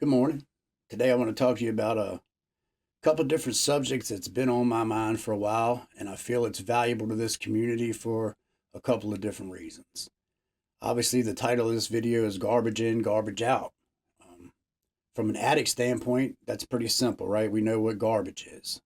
Good morning. Today I want to talk to you about a couple different subjects that's been on my mind for a while, and I feel it's valuable to this community for a couple of different reasons. Obviously, the title of this video is Garbage In, Garbage Out. Um, from an addict standpoint, that's pretty simple, right? We know what garbage is.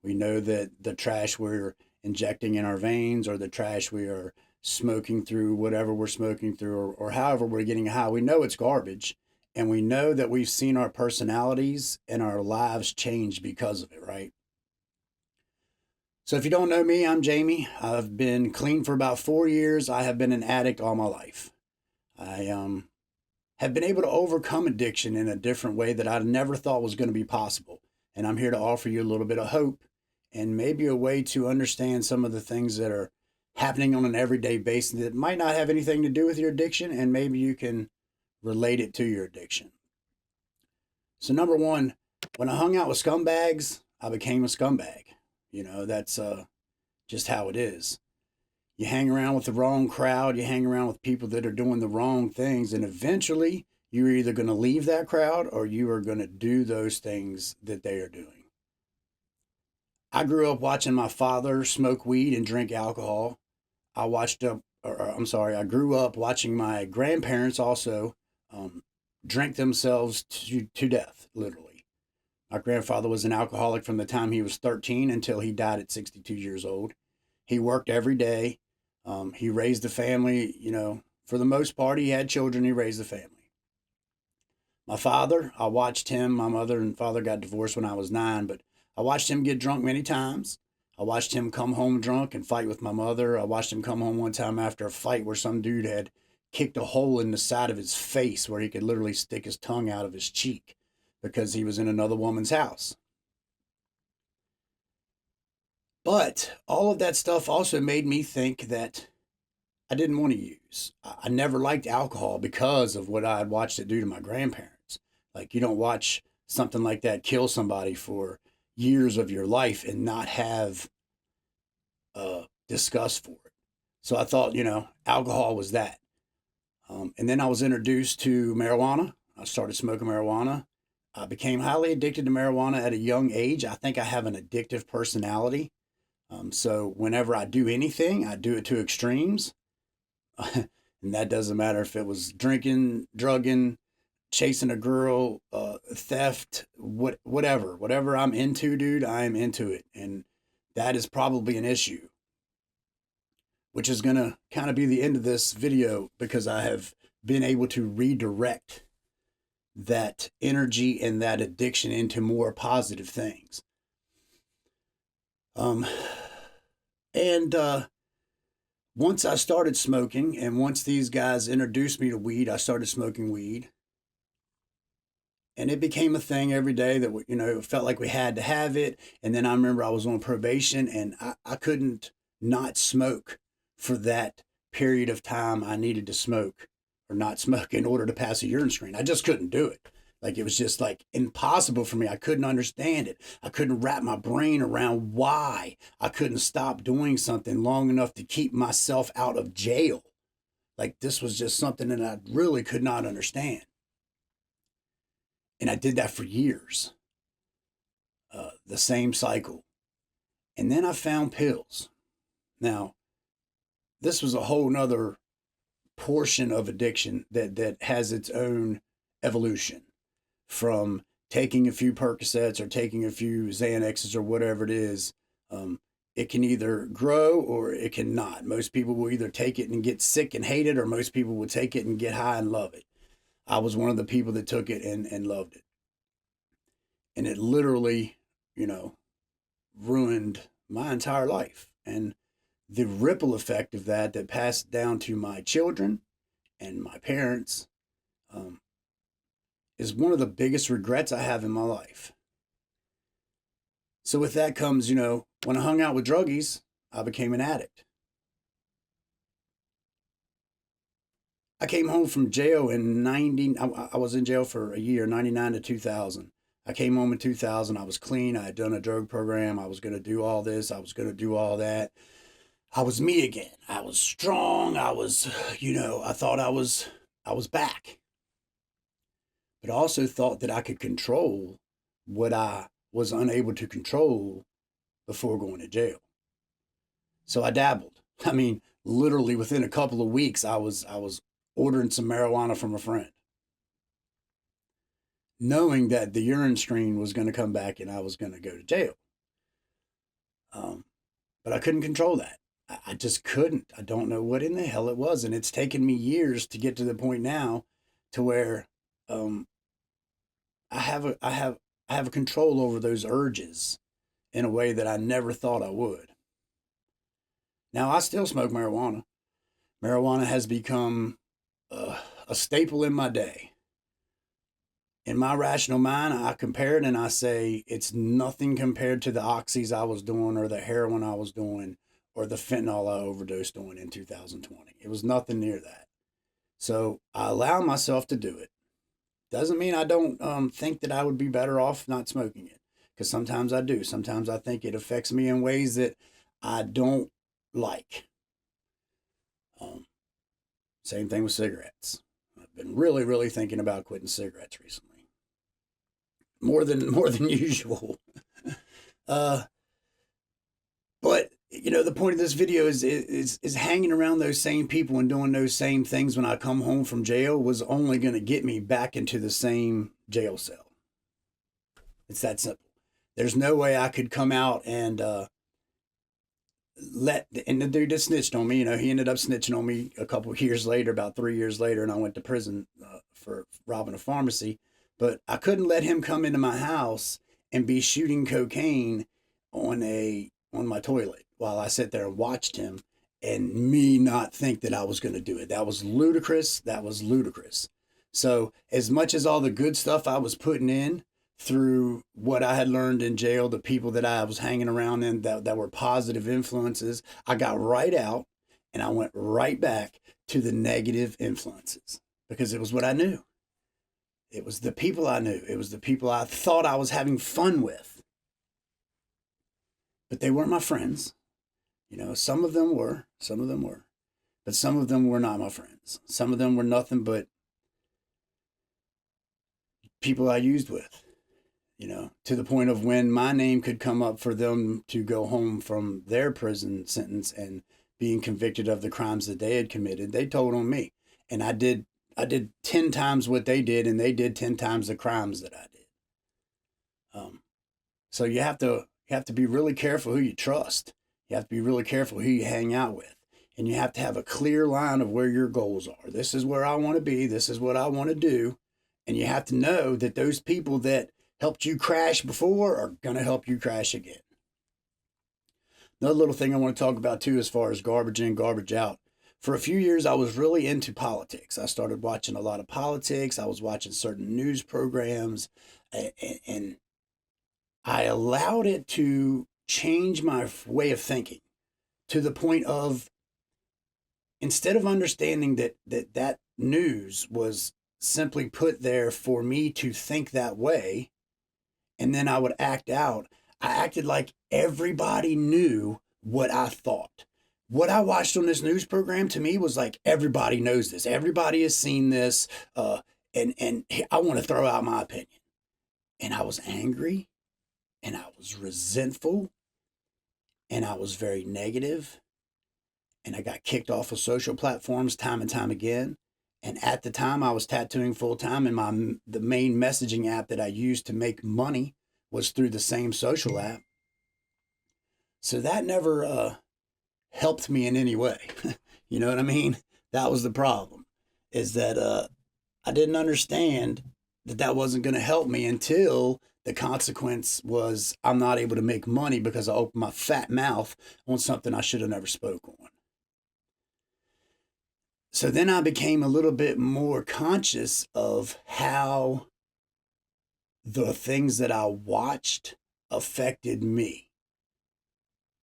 We know that the trash we're injecting in our veins or the trash we are smoking through, whatever we're smoking through, or however we're getting high, we know it's garbage. And we know that we've seen our personalities and our lives change because of it, right? So if you don't know me, I'm Jamie. I've been clean for about 4 years. I have been an addict all my life. I have been able to overcome addiction in a different way that I never thought was going to be possible. And I'm here to offer you a little bit of hope and maybe a way to understand some of the things that are happening on an everyday basis that might not have anything to do with your addiction, and maybe you can relate it to your addiction. So, number one, when I hung out with scumbags, I became a scumbag. That's just how it is. You hang around with the wrong crowd, you hang around with people that are doing the wrong things, and eventually you're either going to leave that crowd or you are going to do those things that they are doing. I grew up watching my father smoke weed and drink alcohol. I grew up watching my grandparents also um, drink themselves to death, literally. My grandfather was an alcoholic from the time he was 13 until he died at 62 years old. He worked every day. He raised a family, for the most part, he had children, he raised a family. My father, I watched him, my mother and father got divorced when I was 9, but I watched him get drunk many times. I watched him come home drunk and fight with my mother. I watched him come home one time after a fight where some dude had kicked a hole in the side of his face where he could literally stick his tongue out of his cheek because he was in another woman's house. But all of that stuff also made me think that I didn't want to use. I never liked alcohol because of what I had watched it do to my grandparents. Like, you don't watch something like that kill somebody for years of your life and not have disgust for it. So I thought, alcohol was that. And then I was introduced to marijuana. I started smoking marijuana. I became highly addicted to marijuana at a young age. I think I have an addictive personality. So whenever I do anything, I do it to extremes. And that doesn't matter if it was drinking, drugging, chasing a girl, theft, whatever I'm into, dude, I am into it. And that is probably an issue, which is going to kind of be the end of this video because I have been able to redirect that energy and that addiction into more positive things. And once I started smoking, and once these guys introduced me to weed, I started smoking weed. And it became a thing every day that, it felt like we had to have it. And then I remember I was on probation and I couldn't not smoke for that period of time I needed to smoke or not smoke in order to pass a urine screen. I just couldn't do it. Like, it was just like impossible for me. I couldn't understand it. I couldn't wrap my brain around why I couldn't stop doing something long enough to keep myself out of jail. Like, this was just something that I really could not understand. And I did that for years, the same cycle. And then I found pills. Now, this was a whole nother portion of addiction that has its own evolution from taking a few Percocets or taking a few Xanaxes or whatever it is. It can either grow or it cannot. Most people will either take it and get sick and hate it, or most people will take it and get high and love it. I was one of the people that took it and loved it. And it literally, ruined my entire life. And the ripple effect of that passed down to my children and my parents is one of the biggest regrets I have in my life. So with that comes, when I hung out with druggies, I became an addict. I came home from jail in 90. I was in jail for a year, 99 to 2000. I came home in 2000. I was clean. I had done a drug program. I was going to do all this. I was going to do all that. I was me again. I was strong. I was, I thought I was back. but I also thought that I could control what I was unable to control before going to jail. So I dabbled. I mean, literally within a couple of weeks, I was ordering some marijuana from a friend, knowing that the urine stream was going to come back and I was going to go to jail. Um, but I couldn't control that. I just couldn't. I don't know what in the hell it was, and it's taken me years to get to the point now to where um, I have a control over those urges in a way that I never thought I would. Now I still smoke marijuana. Marijuana has become a staple in my day. In my rational mind, I compare it and I say it's nothing compared to the oxys I was doing or the heroin I was doing or the fentanyl I overdosed on in 2020. It was nothing near that. So I allow myself to do it. Doesn't mean I don't think that I would be better off not smoking it, because sometimes I do. Sometimes I think it affects me in ways that I don't like. Um, Same thing with cigarettes. I've been really, really thinking about quitting cigarettes recently, more than usual. Uh, but the point of this video is hanging around those same people and doing those same things when I come home from jail was only going to get me back into the same jail cell. It's that simple. There's no way I could come out and and the dude that snitched on me, he ended up snitching on me a couple of years later, about 3 years later, and I went to prison for robbing a pharmacy. But I couldn't let him come into my house and be shooting cocaine on my toilet while I sit there and watched him, and me not think that I was going to do it. That was ludicrous. That was ludicrous. So as much as all the good stuff I was putting in through what I had learned in jail, the people that I was hanging around in that were positive influences, I got right out and I went right back to the negative influences because it was what I knew. It was the people I knew. It was the people I thought I was having fun with. But they weren't my friends. Some of them were, but some of them were not my friends. Some of them were nothing but people I used with, to the point of when my name could come up for them to go home from their prison sentence and being convicted of the crimes that they had committed, they told on me. And I did 10 times what they did, and they did 10 times the crimes that I did. So you have to be really careful who you trust. You have to be really careful who you hang out with. And you have to have a clear line of where your goals are. This is where I want to be. This is what I want to do. And you have to know that those people that helped you crash before are going to help you crash again. Another little thing I want to talk about too, as far as garbage in, garbage out. For a few years, I was really into politics. I started watching a lot of politics. I was watching certain news programs, and I allowed it to change my way of thinking to the point of, instead of understanding that news was simply put there for me to think that way, and then I would act out, I acted like everybody knew what I thought. What I watched on this news program to me was like, everybody knows this. Everybody has seen this. And I want to throw out my opinion. And I was angry, and I was resentful, and I was very negative, and I got kicked off of social platforms time and time again. And at the time, I was tattooing full time, and the main messaging app that I used to make money was through the same social app. So that never helped me in any way. You know what I mean? That was the problem, is that I didn't understand that wasn't going to help me until the consequence was I'm not able to make money because I opened my fat mouth on something I should have never spoke on. So then I became a little bit more conscious of how the things that I watched affected me.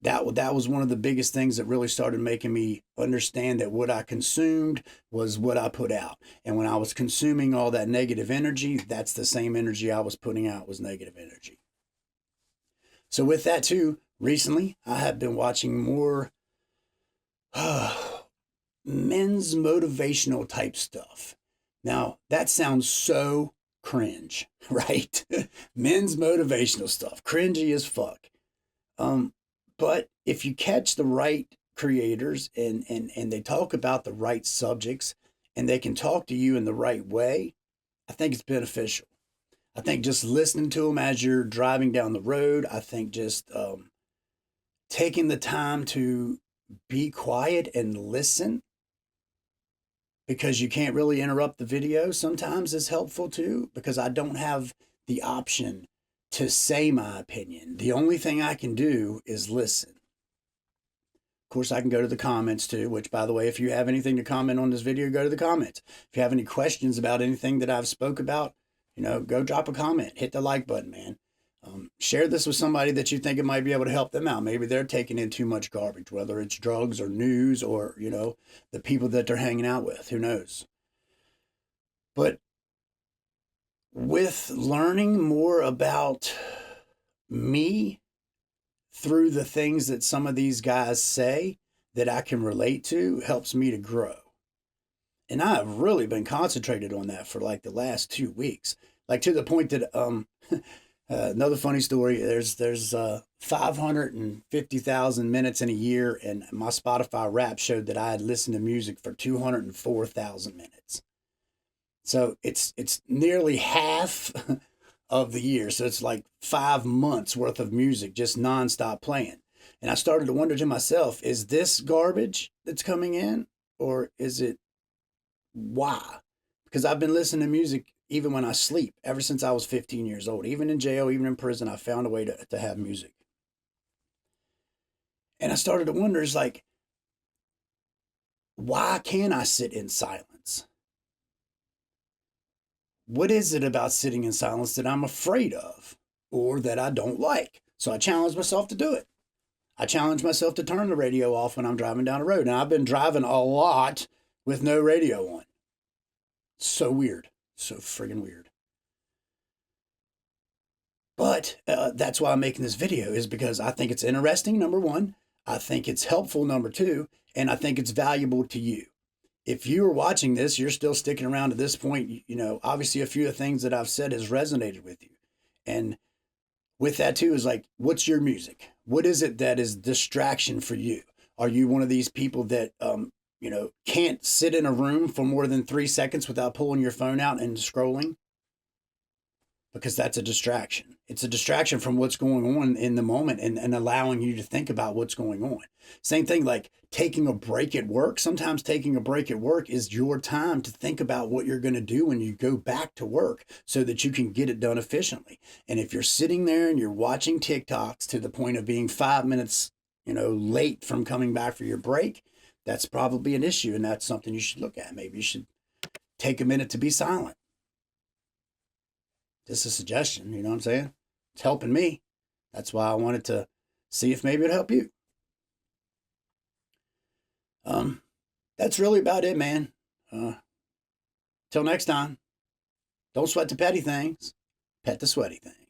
That was one of the biggest things that really started making me understand that what I consumed was what I put out. And when I was consuming all that negative energy, that's the same energy I was putting out, was negative energy. So with that too, recently I have been watching more men's motivational type stuff. Now, that sounds so cringe, right? Men's motivational stuff, cringy as fuck. Um, but if you catch the right creators and they talk about the right subjects and they can talk to you in the right way, I think it's beneficial. I think just listening to them as you're driving down the road, I think just taking the time to be quiet and listen because you can't really interrupt the video sometimes is helpful too, because I don't have the option to say my opinion. The only thing I can do is listen. Of course, I can go to the comments too, which, by the way, if you have anything to comment on this video, go to the comments. If you have any questions about anything that I've spoke about, go drop a comment. Hit the like button, man. Share this with somebody that you think it might be able to help them out. Maybe they're taking in too much garbage, whether it's drugs or news or, the people that they're hanging out with. Who knows? But with learning more about me through the things that some of these guys say that I can relate to helps me to grow. And I have really been concentrated on that for like the last 2 weeks, like to the point that another funny story. There's 550,000 minutes in a year, and my Spotify Wrap showed that I had listened to music for 204,000 minutes. So it's nearly half of the year. So it's like 5 months worth of music just nonstop playing. And I started to wonder to myself, is this garbage that's coming in, or is it why? Because I've been listening to music even when I sleep ever since I was 15 years old. Even in jail, even in prison, I found a way to have music. And I started to wonder, is like, why can't I sit in silence? What is it about sitting in silence that I'm afraid of or that I don't like? So I challenged myself to do it. I challenged myself to turn the radio off when I'm driving down the road. And I've been driving a lot with no radio on. So weird. So friggin' weird. But that's why I'm making this video, is because I think it's interesting, number one. I think it's helpful, number two. And I think it's valuable to you. If you are watching this, you're still sticking around to this point, obviously a few of the things that I've said has resonated with you. And with that too is like, what's your music? What is it that is distraction for you? Are you one of these people that, can't sit in a room for more than 3 seconds without pulling your phone out and scrolling? Because that's a distraction. It's a distraction from what's going on in the moment and allowing you to think about what's going on. Same thing like taking a break at work. Sometimes taking a break at work is your time to think about what you're going to do when you go back to work so that you can get it done efficiently. And if you're sitting there and you're watching TikToks to the point of being 5 minutes, late from coming back for your break, that's probably an issue. And that's something you should look at. Maybe you should take a minute to be silent. Just a suggestion, you know what I'm saying? It's helping me. That's why I wanted to see if maybe it'd help you. That's really about it, man. Till next time, don't sweat the petty things, pet the sweaty things.